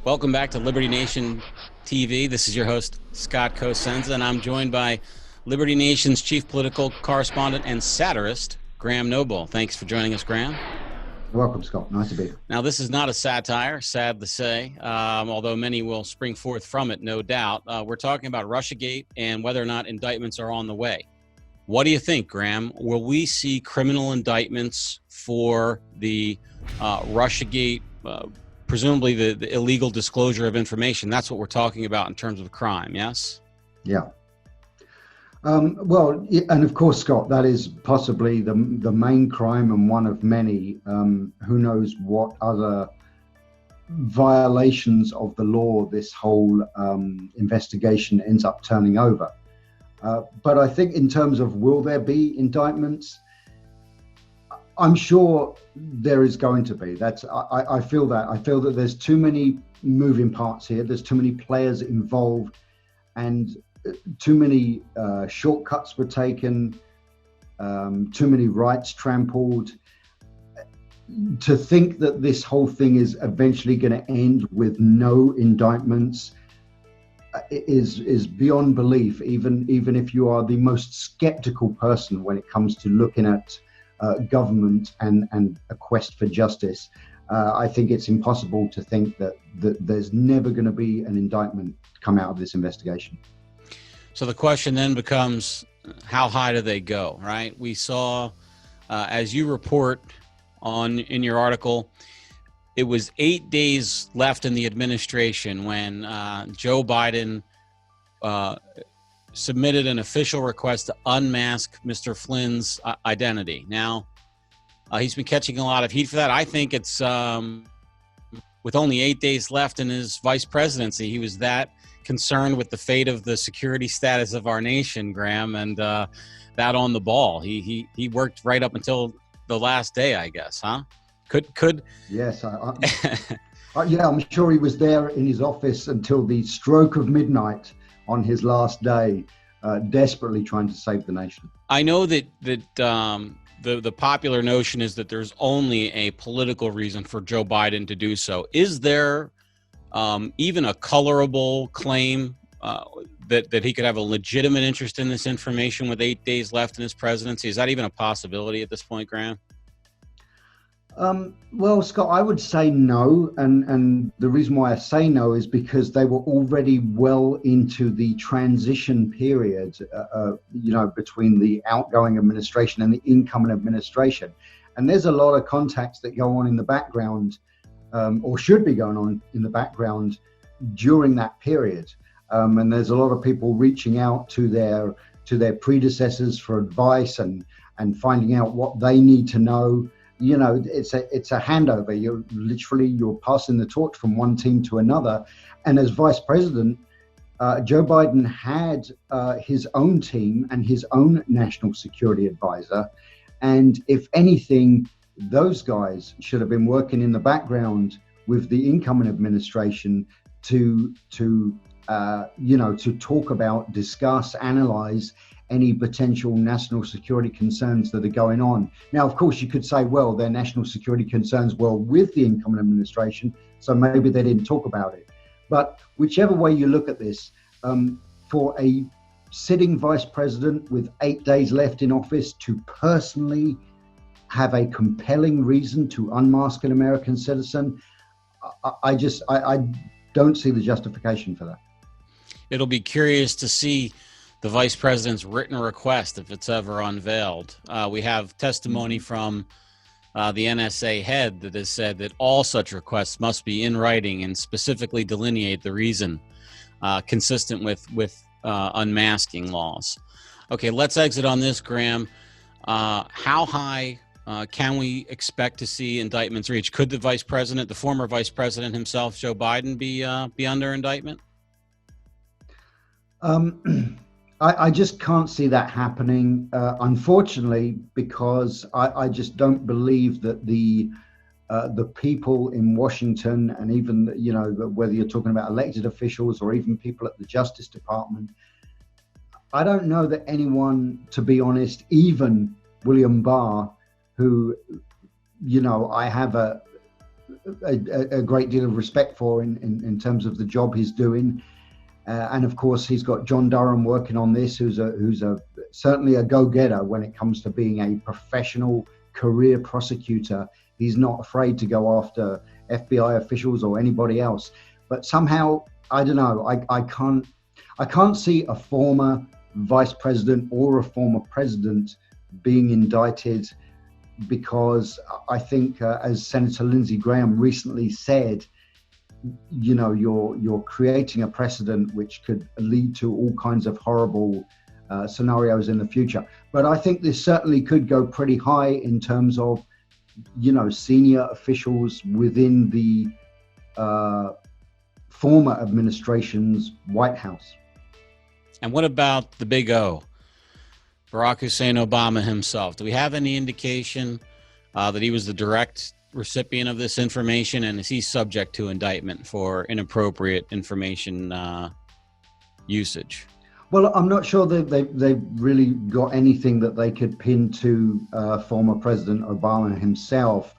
Welcome back to Liberty Nation TV. This is your host, Scott Cosenza, and I'm joined by Liberty Nation's chief political correspondent and satirist, Graham Noble. Thanks for joining us, Graham. Welcome, Scott. Nice to be here. Now, this is not a satire, sad to say, although many will spring forth from it, no doubt. We're talking about Russiagate and whether or not indictments are on the way. What do you think, Graham? Will we see criminal indictments for the Russiagate, presumably the illegal disclosure of information? That's what we're talking about in terms of crime, yes? Yeah. Well, and of course, Scott, that is possibly the main crime and one of many. Who knows what other violations of the law this whole investigation ends up turning over. But I think in terms of will there be indictments, I'm sure there is going to be. I feel that. I feel that there's too many moving parts here. There's too many players involved, and too many shortcuts were taken, too many rights trampled. To think that this whole thing is eventually going to end with no indictments is beyond belief, even if you are the most skeptical person when it comes to looking at government and a quest for justice. I think it's impossible to think that there's never going to be an indictment come out of this investigation. So the question then becomes, how high do they go, right? We saw, as you report in your article, it was 8 days left in the administration when Joe Biden submitted an official request to unmask Mr. Flynn's identity. Now, he's been catching a lot of heat for that. I think it's with only 8 days left in his vice presidency, he was that concerned with the fate of the security status of our nation, Graham, and that on the ball. He worked right up until the last day, I guess, huh? Could Yes, yeah, I'm sure he was there in his office until the stroke of midnight on his last day, desperately trying to save the nation. I know that the popular notion is that there's only a political reason for Joe Biden to do so. Is there even a colorable claim that he could have a legitimate interest in this information with 8 days left in his presidency? Is that even a possibility at this point, Graham? Well, Scott, I would say no. And the reason why I say no is because they were already well into the transition period, between the outgoing administration and the incoming administration. And there's a lot of contacts that go on in the background, or should be going on in the background during that period. And there's a lot of people reaching out to their predecessors for advice and finding out what they need to know. You know, it's a handover. You're passing the torch from one team to another. And as vice president, Joe Biden had his own team and his own national security advisor. And if anything, those guys should have been working in the background with the incoming administration to talk about, discuss, analyze any potential national security concerns that are going on. Now, of course, you could say, well, their national security concerns were with the incoming administration, so maybe they didn't talk about it. But whichever way you look at this, for a sitting vice president with 8 days left in office to personally have a compelling reason to unmask an American citizen, I don't see the justification for that. It'll be curious to see the vice president's written request if it's ever unveiled. We have testimony from the NSA head that has said that all such requests must be in writing and specifically delineate the reason, consistent with unmasking laws. Okay, let's exit on this, Graham. How high can we expect to see indictments reach? Could the former vice president himself, Joe Biden, be under indictment? I just can't see that happening, unfortunately, because I just don't believe that the people in Washington, and even whether you're talking about elected officials or even people at the Justice Department, I don't know that anyone, to be honest, even William Barr, who I have a great deal of respect for in terms of the job he's doing. And of course, he's got John Durham working on this, who's certainly a go-getter when it comes to being a professional career prosecutor. He's not afraid to go after FBI officials or anybody else. But somehow, I don't know, I can't see a former vice president or a former president being indicted, because I think, as Senator Lindsey Graham recently said, you know, you're creating a precedent which could lead to all kinds of horrible scenarios in the future. But I think this certainly could go pretty high in terms of, you know, senior officials within the former administration's White House. And what about the big O, Barack Hussein Obama himself? Do we have any indication that he was the direct recipient of this information, and is he subject to indictment for inappropriate information usage? Well, I'm not sure that they've really got anything that they could pin to former President Obama himself.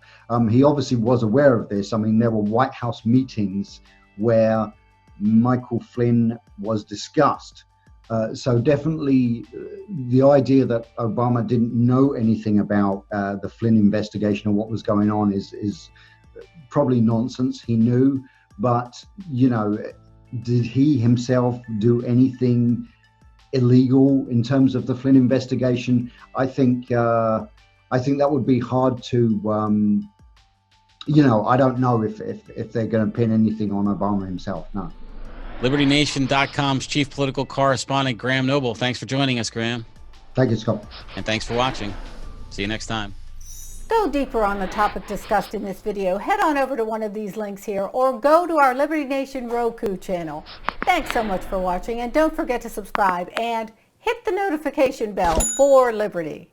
He obviously was aware of this. I mean, there were White House meetings where Michael Flynn was discussed. So definitely the idea that Obama didn't know anything about the Flynn investigation or what was going on is probably nonsense. He knew, but, you know, did he himself do anything illegal in terms of the Flynn investigation? I think that would be hard to, you know, I don't know if they're going to pin anything on Obama himself. No. LibertyNation.com's chief political correspondent, Graham Noble. Thanks for joining us, Graham. Thank you, Scott. And thanks for watching. See you next time. Go deeper on the topic discussed in this video. Head on over to one of these links here or go to our Liberty Nation Roku channel. Thanks so much for watching, and don't forget to subscribe and hit the notification bell for Liberty.